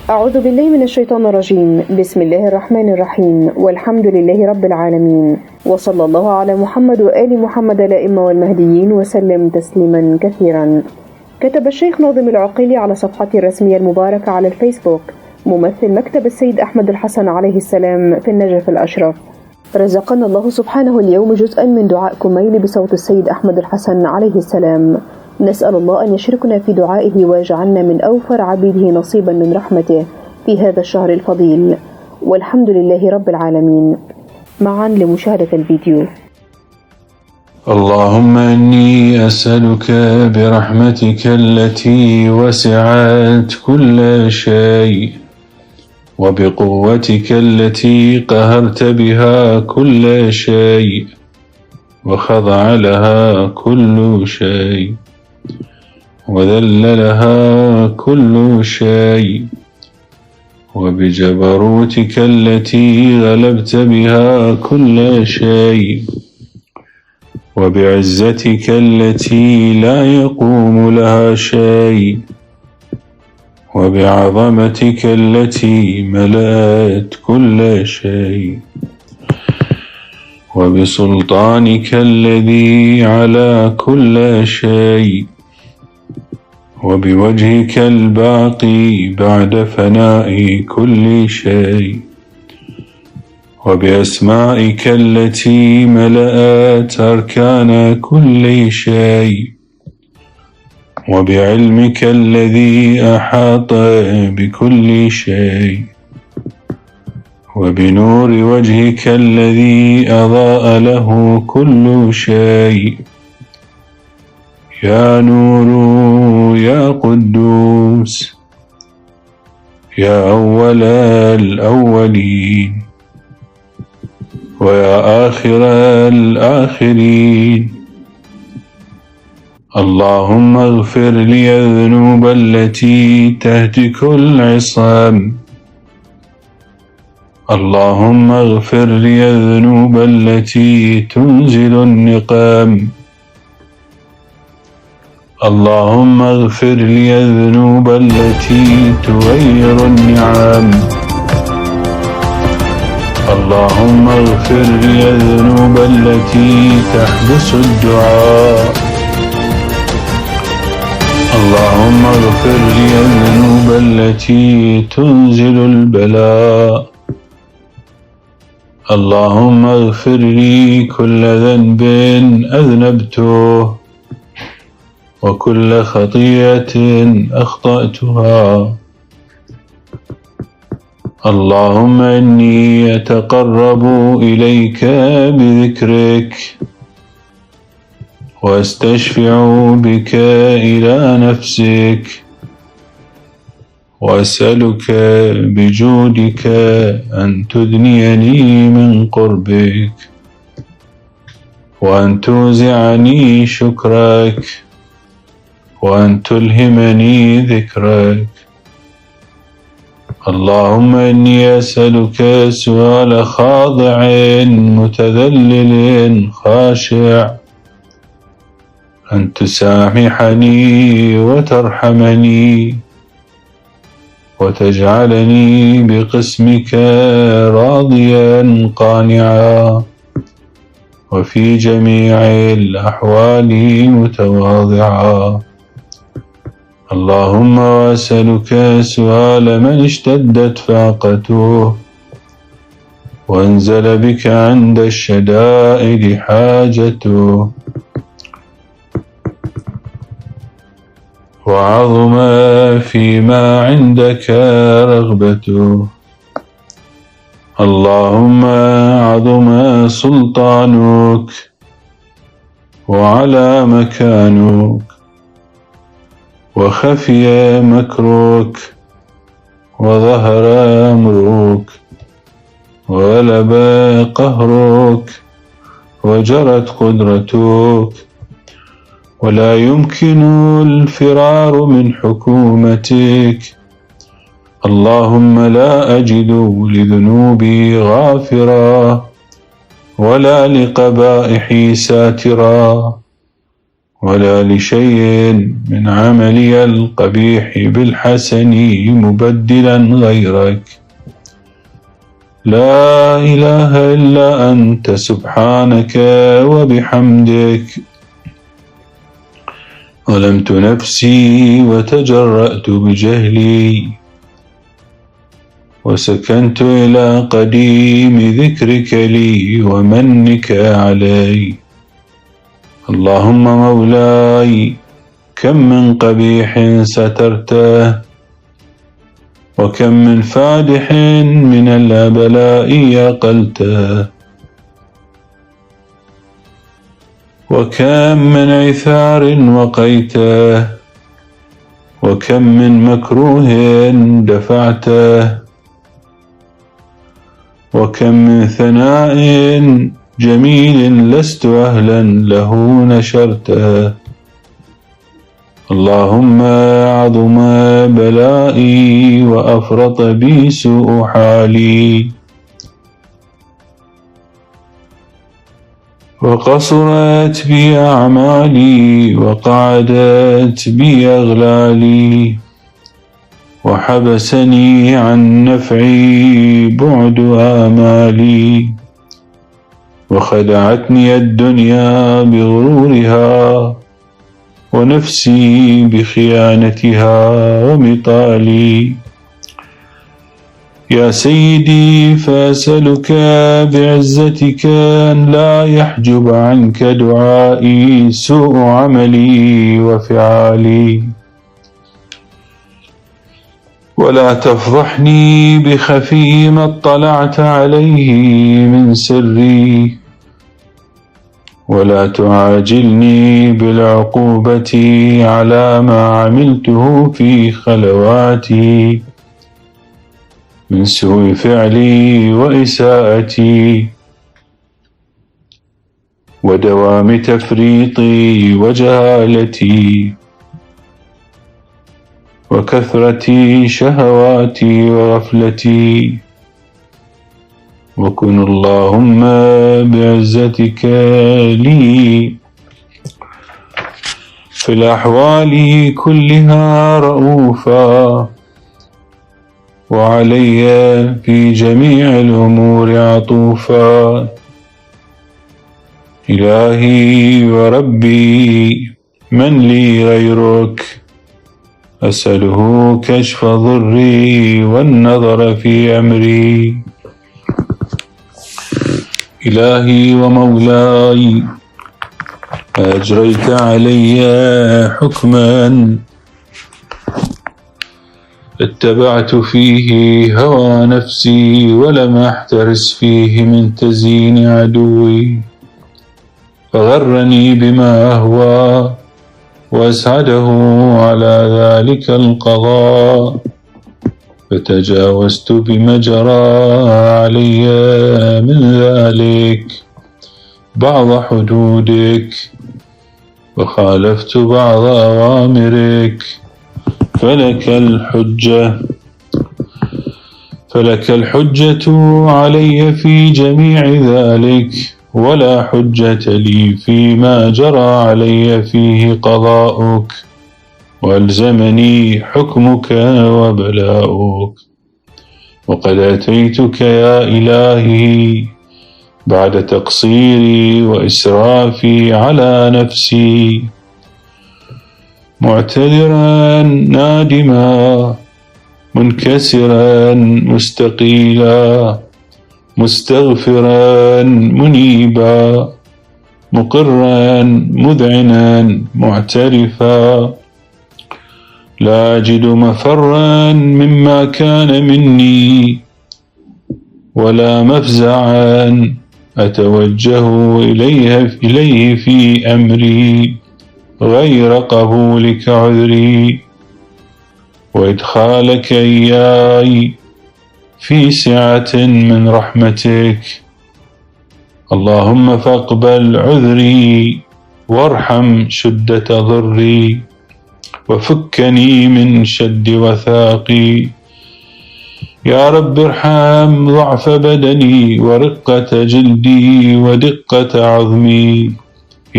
أعوذ بالله من الشيطان الرجيم. بسم الله الرحمن الرحيم، والحمد لله رب العالمين، وصلى الله على محمد وآل محمد الأئمة والمهديين وسلم تسليما كثيرا. كتب الشيخ ناظم العقيلي على صفحته الرسمية المباركة على الفيسبوك: ممثل مكتب السيد أحمد الحسن عليه السلام في النجف الأشرف، رزقنا الله سبحانه اليوم جزءا من دعاء كميل بصوت السيد أحمد الحسن عليه السلام. نسأل الله أن يشركنا في دعائه ويجعلنا من أوفر عبيده نصيبا من رحمته في هذا الشهر الفضيل، والحمد لله رب العالمين. معا لمشاهدة الفيديو. اللهم إني أسألك برحمتك التي وسعت كل شيء، وبقوتك التي قهرت بها كل شيء وخضع لها كل شيء وذل لها كل شيء، وبجبروتك التي غلبت بها كل شيء، وبعزتك التي لا يقوم لها شيء، وبعظمتك التي ملأت كل شيء، وبسلطانك الذي على كل شيء، وبوجهك الباقي بعد فناء كل شيء، وبأسمائك التي ملأت أركان كل شيء، وبعلمك الذي أحاط بكل شيء، وبنور وجهك الذي أضاء له كل شيء. يا نور يا قدوس يا أول الأولين ويا آخر الآخرين، اللهم اغفر لي الذنوب التي تهتك العصام، اللهم اغفر لي الذنوب التي تنزل النقام، اللهم اغفر لي الذنوب التي تغير النعم، اللهم اغفر لي الذنوب التي تحبس الدعاء، اللهم اغفر لي الذنوب التي تنزل البلاء، اللهم اغفر لي كل ذنب أذنبته وكل خطيئة أخطأتها، اللهم إني أتقرب إليك بذكرك وأستشفع بك إلى نفسك، وأسألك بجودك أن تدنيني من قربك وأن توزعني شكرك وأن تلهمني ذكرك. اللهم إني أسألك سؤال خاضع متذلل خاشع أن تسامحني وترحمني وتجعلني بقسمك راضيا قانعا، وفي جميع الأحوال متواضعا. اللهم وأسألك سؤال من اشتدت فاقته وانزل بك عند الشدائد حاجته وعظم فيما عندك رغبته. اللهم عظم سلطانك وعلى مكانك وخفي مكرك وظهر أمرك وغلب قهرك وجرت قدرتك، ولا يمكن الفرار من حكومتك. اللهم لا أجد لذنوبي غافرا ولا لقبائحي ساترا ولا لشيء من عملي القبيح بالحسن مبدلا غيرك. لا إله إلا أنت سبحانك وبحمدك. ظلمت نفسي وتجرأت بجهلي، وسكنت إلى قديم ذكرك لي ومنك علي. اللهم مولاي، كم من قبيح سترته، وكم من فادح من البلاء يقلته، وكم من عثار وقيته، وكم من مكروه دفعته، وكم من ثناء جميل لست أهلا له نشرته. اللهم عظم بلائي وأفرط بي سوء حالي، وقصرت بي أعمالي، وقعدت بي أغلالي، وحبسني عن نفعي بعد آمالي، وخدعتني الدنيا بغرورها، ونفسي بخيانتها ومطالي. يا سيدي، فأسألك بعزتك أن لا يحجب عنك دعائي سوء عملي وفعالي، ولا تفضحني بخفي ما اطلعت عليه من سري، ولا تعاجلني بالعقوبة على ما عملته في خلواتي من سوء فعلي وإساءتي، ودوام تفريطي وجهالتي، وكثرة شهواتي وغفلتي. وكن اللهم بعزتك لي في الأحوال كلها رؤوفا، وعلي في جميع الأمور عطوفا. إلهي وربي، من لي غيرك؟ أسأله كشف ضري والنظر في أمري. إلهي ومولاي، أجريت علي حكما اتبعت فيه هوى نفسي، ولم أحترس فيه من تزيين عدوي، فغرني بما أهوى وأسعده على ذلك القضاء، فتجاوزت بما جرى علي من ذلك بعض حدودك، وخالفت بعض أوامرك، فلك الحجة علي في جميع ذلك، ولا حجة لي فيما جرى علي فيه قضاؤك، وألزمني حكمك وبلاؤك. وقد أتيتك يا إلهي بعد تقصيري وإسرافي على نفسي، معتذرا نادما، منكسرا مستقيلا، مستغفرا منيبا، مقرا مذعنا معترفا، لا أجد مفرا مما كان مني، ولا مفزعا أتوجه إليه في أمري غير قبولك عذري، وإدخالك إياي في سعة من رحمتك. اللهم فاقبل عذري، وارحم شدة ضري، وفكني من شد وثاقي. يا رب ارحم ضعف بدني، ورقة جلدي، ودقة عظمي.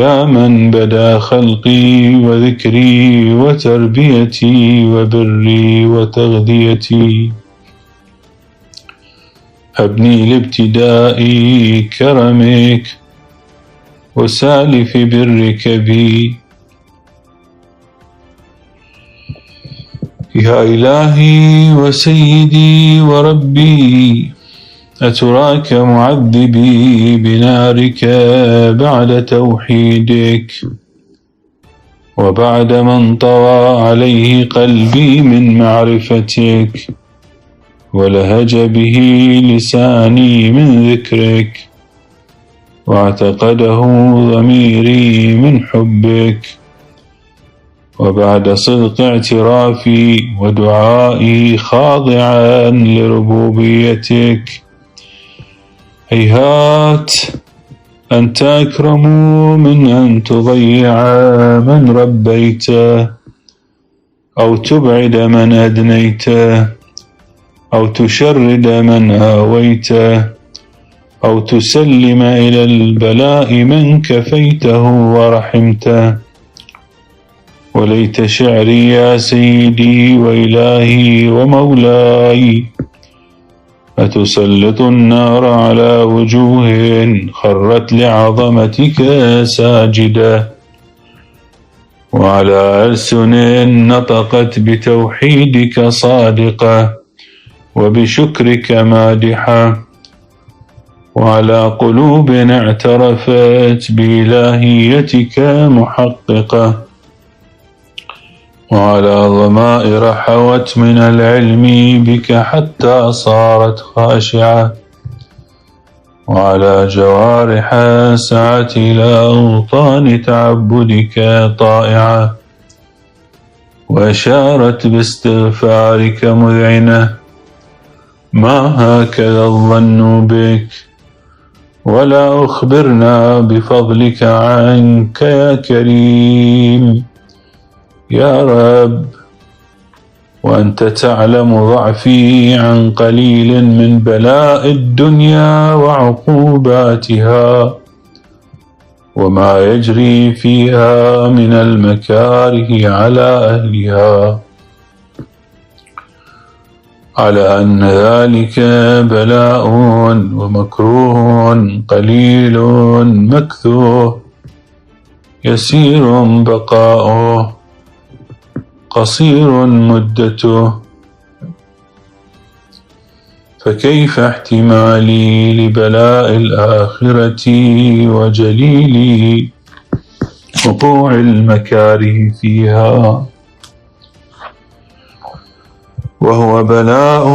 يا من بدا خلقي وذكري وتربيتي وبري وتغذيتي، هبني لابتداء كرمك وسالف برك بي. يا إلهي وسيدي وربي، أتراك معذبي بنارك بعد توحيدك، وبعد ما انطوى عليه قلبي من معرفتك، ولهج به لساني من ذكرك، واعتقده ضميري من حبك، وبعد صدق اعترافي ودعائي خاضعا لربوبيتك، هيهات أنت أكرم من أن تضيع من ربيته، أو تبعد من أدنيته، أو تشرد من آويته، أو تسلم إلى البلاء من كفيته ورحمته. وليت شعري يا سيدي وإلهي ومولاي، أتسلط النار على وجوه خرت لعظمتك ساجدة، وعلى ألسن نطقت بتوحيدك صادقة وبشكرك مادحة، وعلى قلوب اعترفت بإلهيتك محققة، وعلى ضمائر حوت من العلم بك حتى صارت خاشعة، وعلى جوارح سعت إلى أوطان تعبدك طائعة، وأشارت باستغفارك مذعنة. ما هكذا الظن بك، ولا أخبرنا بفضلك عنك يا كريم يا رب، وأنت تعلم ضعفي عن قليل من بلاء الدنيا وعقوباتها، وما يجري فيها من المكاره على أهلها، على أن ذلك بلاء ومكروه قليل مكثوه، يسير بقاؤه قصير مدته. فكيف احتمالي لبلاء الآخرة وجليل وقوع المكاره فيها، وهو بلاء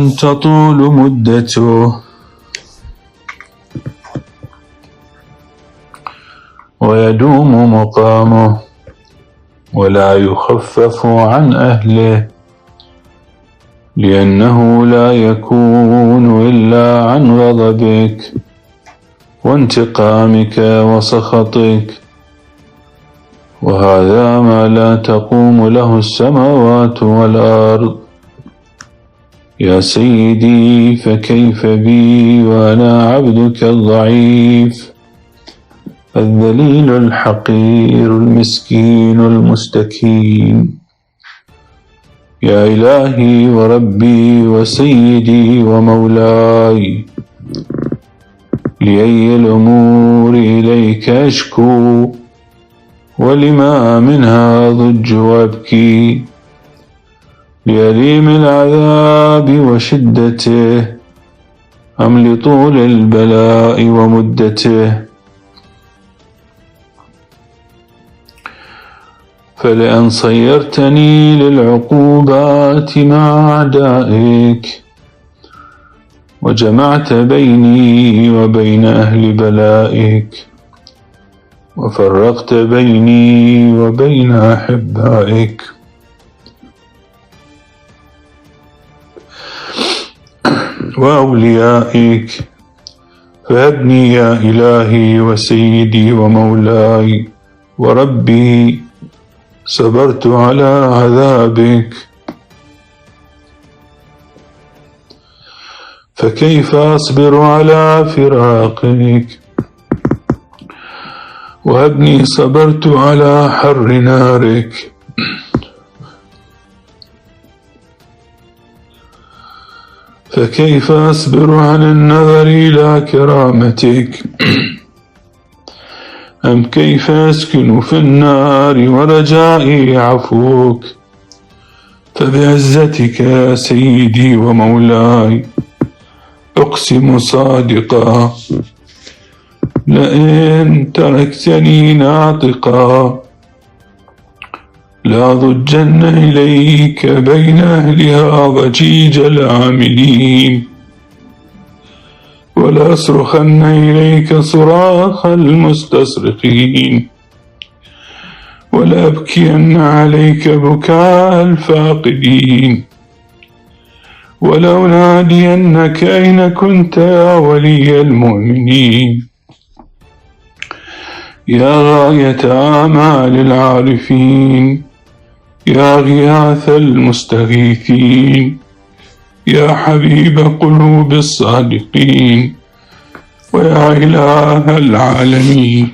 تطول مدته ويدوم مقامه، ولا يخفف عن أهله، لأنه لا يكون إلا عن غضبك وانتقامك وسخطك، وهذا ما لا تقوم له السماوات والأرض. يا سيدي، فكيف بي وأنا عبدك الضعيف الذليل الحقير المسكين المستكين. يا إلهي وربي وسيدي ومولاي، لأي الأمور إليك أشكو، ولما منها ضج وأبكي، لأليم العذاب وشدته أم لطول البلاء ومدته؟ فلأن صيرتني للعقوبات مع أعدائك، وجمعت بيني وبين أهل بلائك، وفرقت بيني وبين أحبائك، وأوليائك، فهبني يا إلهي وسيدي ومولاي وربي، صبرت على عذابك، فكيف أصبر على فراقك وابني صبرت على حر نارك. فكيف أصبر عن النظر إلى كرامتك؟ أم كيف أسكن في النار ورجائي عفوك؟ فبعزتك يا سيدي ومولاي أقسم صادقا، لئن تركتني ناطقا لأضجن إليك بين أهلها ضجيج العاملين، ولأصرخن إليك صراخ المستصرخين، ولأبكين عليك بكاء الفاقدين، ولأنادينك أين كنت يا ولي المؤمنين، يا غاية آمال العارفين، يا غياث المستغيثين، يا حبيب قلوب الصادقين، ويا إله العالمين.